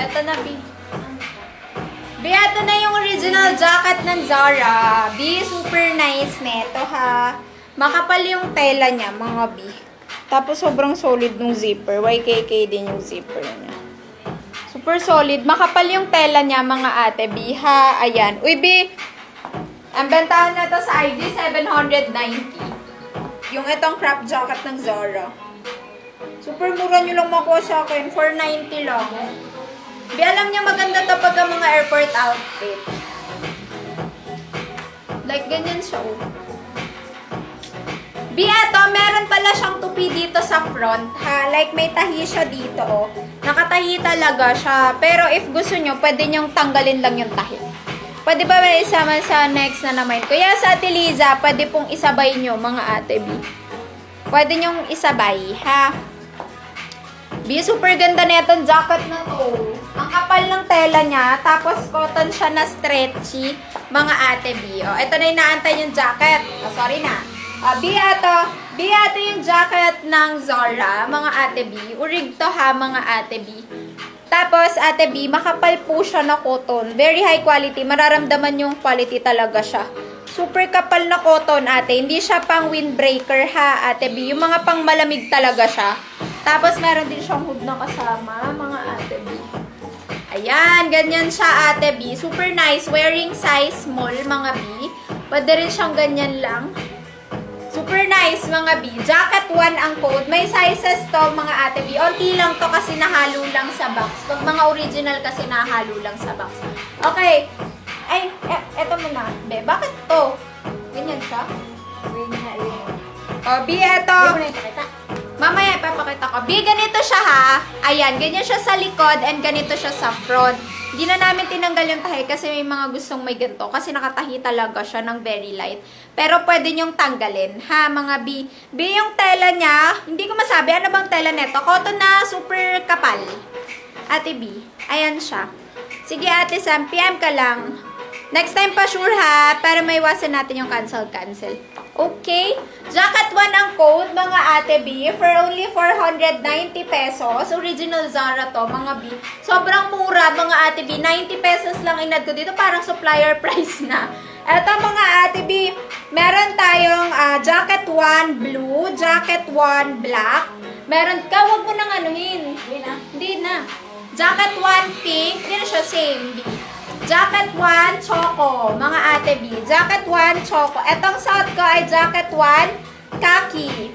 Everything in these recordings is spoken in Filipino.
Ito na, B. B, ito na yung original jacket ng Zara. B, super nice neto, ha. Makapal yung tela niya, mga B. Tapos, sobrang solid nung zipper. YKK din yung zipper niya. Super solid. Makapal yung tela niya, mga ate, B, ha. Ayan. Uy, B, ang bentahan na to sa IG, 790. Yung itong crop jacket ng Zara. Super mura nyo lang makuha sa akin. 490 lang. Bi, alam niya maganda to pag ang mga airport outfit. Like, ganyan siya, oh. Bi, eto, meron pala siyang tupi dito sa front, ha? Like, may tahi siya dito, oh. Nakatahi talaga siya. Pero if gusto nyo, pwede nyong tanggalin lang yung tahi. Pwede ba may isama sa next na naman? Kaya sa Ate Liza, pwede pong isabay nyo, mga ate, Bi. Pwede nyong isabay, ha? Bi, super ganda na itong jacket na to. Ang kapal ng tela niya, tapos cotton siya na stretchy, mga ate, B. O, ito na yung naantay yung jacket. O, sorry na. B, ito yung jacket ng Zara, mga ate, B. Urig to, ha, mga ate, B. Tapos, ate, B, makapal po siya na cotton. Very high quality. Mararamdaman yung quality talaga siya. Super kapal na cotton, ate. Hindi siya pang windbreaker, ha, ate, B. Yung mga pang malamig talaga siya. Tapos, meron din siyang hood na kasama, mga ate, B. Ayan, ganyan siya, ate, B. Super nice. Wearing size small, mga B. Pwede rin siyang ganyan lang. Super nice, mga B. Jacket 1 ang code. May sizes to, mga ate, B. Onti lang to kasi nahalo lang sa box. Pag mga original kasi nahalo lang sa box. Okay. Ay, eto muna. Be, bakit to? Ganyan siya? B, eto. Mamaya ipapakita ko. B, ganito siya, ha. Ayan, ganyan siya sa likod and ganito siya sa front. Hindi na namin tinanggal yung tahi kasi may mga gustong may ganito. Kasi nakatahi talaga siya ng very light. Pero pwede nyong tanggalin, ha, mga B. B, yung tela niya, hindi ko masabi. Ano bang tela neto? Cotton na super kapal. Ate B, ayan siya. Sige, Ate Sam, PM ka lang. Next time pa sure, ha, para maiwasan natin yung cancel. Okay? Jacket 1 ang code, mga ate B, for only 490 pesos. Original Zara to, mga B. Sobrang mura, mga ate B. 90 pesos lang inad ko dito. Parang supplier price na. Eto, mga ate B, meron tayong jacket 1 blue, jacket 1 black. Meron ka, wag mo nang anuhin. Hindi na. Jacket 1 pink. Hindi na siya same, B. Jacket 1, choco, mga ate B. Jacket 1, choco. Etong suot ko ay jacket 1, khaki.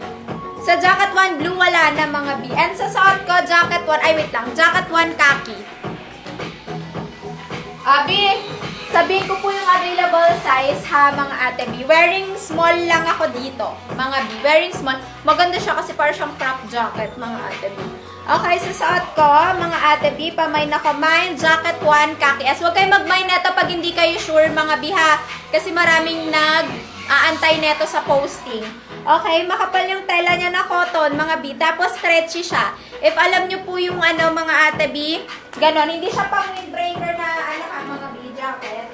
Sa jacket 1, blue, wala na, mga B. And sa suot ko, jacket 1, ay wait lang, jacket 1, khaki. B, sabihin ko po yung available size, ha, mga ate B. Wearing small lang ako dito, mga B. Wearing small. Maganda siya kasi parang siyang crop jacket, mga ate B. Okay, sa suot ko, mga ate B, pamay na ko, mine, jacket 1, khaki S. Huwag kayo mag-mine neto pag hindi kayo sure, mga B, ha. Kasi maraming nag-aantay neto sa posting. Okay, makapal yung tela niya na cotton, mga B. Tapos stretchy siya. If alam nyo po yung mga ate B, ganon. Hindi siya pang windbreaker na, mga B, jacket.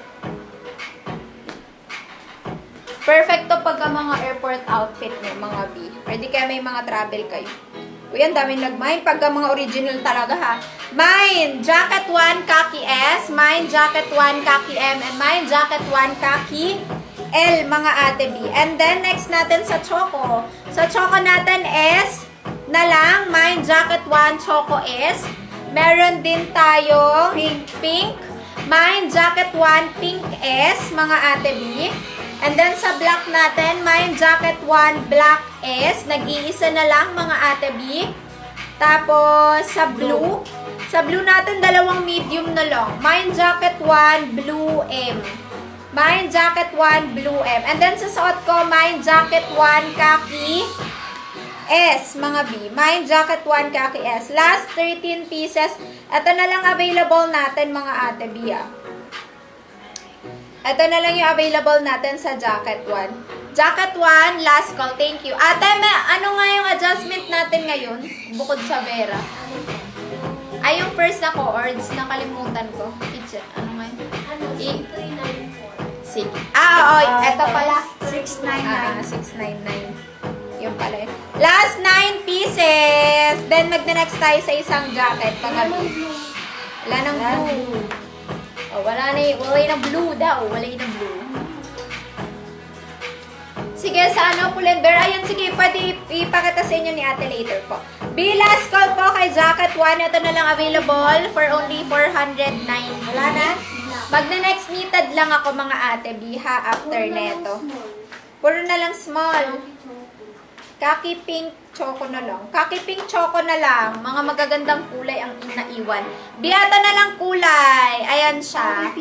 Perfect to pag mga airport outfit nyo, mga B. Pwede kaya may mga travel kayo. Uy, ang daming nag-mine. Pagka mga original talaga, ha. Mine, jacket 1, khaki S. Mine, jacket 1, khaki M. And mine, jacket 1, khaki L, mga ate B. And then, next natin sa choco. Sa choco natin S na lang. Mine, jacket 1, choco S. Meron din tayong pink. Mine, jacket 1, pink S, mga ate B. And then, sa black natin, mine, jacket 1, black S. Nag-iisa na lang, mga ate B. Tapos, sa blue natin, dalawang medium na lang. Mine, jacket 1, blue M. Mine, jacket 1, blue M. And then, sa suot ko, mine, jacket 1, khaki S, mga B. Mine, jacket 1, khaki S. Last 13 pieces. Ito na lang available natin, mga ate B, Ito na lang yung available natin sa jacket 1. Jacket 1, last call. Thank you. Ate, ano nga yung adjustment natin ngayon? Bukod sa Vera. Ay, yung first na chords, nakalimutan ko. Ano nga yun? Sige. Oo, eto pala. 699. 699. Yung pala yun. Last 9 pieces. Then, magna-next tayo sa isang jacket. Wala nang blue. Oh, wala na blue daw. Wala na blue. Sige, sa Pull&Bear. Ayun, sige, pwede ipakita sa inyo ni ate later po. Last call po kay Jacket 1. Ito na lang available for only 490. Wala na? Magna-next knitted lang ako mga ate, biha, after neto. Puro na lang small. Kaki pink choco na lang. Kaki pink choco na lang. Mga magagandang kulay ang naiwan. Bihata na lang kulay. Ayan siya.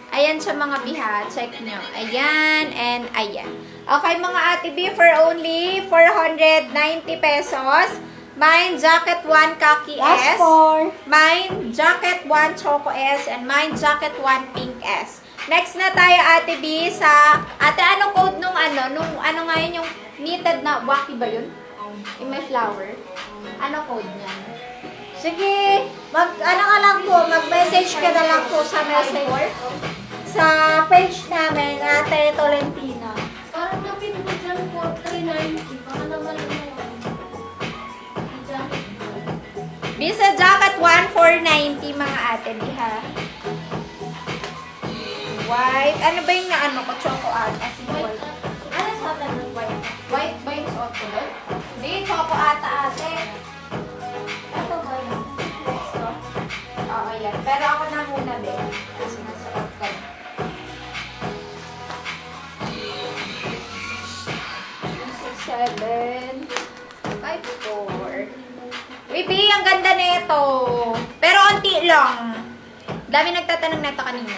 Ayan siya mga biha. Check nyo. Ayan and ayan. Okay mga ate B, for only 490 pesos. Mine jacket 1 kaki S. Mine jacket 1 choco S. And mine jacket 1 pink S. Next na tayo ate B sa... Ate, anong code nung ano nga yun yung knitted na... Wacky ba yun? Yung may flower? Ano code niyan? Sige, mag-message ka na lang po sa messenger. Sa page namin, Ate Tolentino. Parang napin mo dyan po, 390. Baka naman Bisa jacket 1, 490 mga ate B ha. White. Ano ba yung naano ko? Choco art. As in white. Ano sa atin ng white? White ba yung suot ko doon? Hindi, choco ata ate. Ito ba yun? Next ko? Oo, yan. Pero ako na muna, be. Kasi nasuot ko. 7, 5, 4. Bibi, ang ganda nito. Pero onti lang. Dami nagtatanong nito kanina.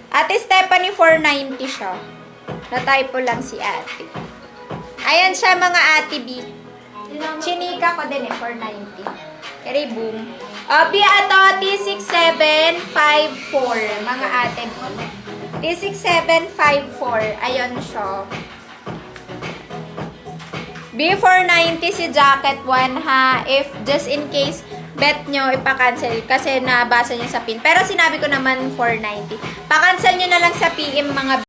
Ate Stephanie, 490 siya. Na-typo lang si ate. Ayan siya mga ate B. Chinika ko din 490. Kaya boom. B, ato, T6754. Mga ate B. T6754. Ayan siya. B490 si jacket 1 ha. If just in case bet nyo ipa-cancel kasi nabasa nyo sa pin. Pero sinabi ko naman 490. Pa-cancel nyo na lang sa PM mga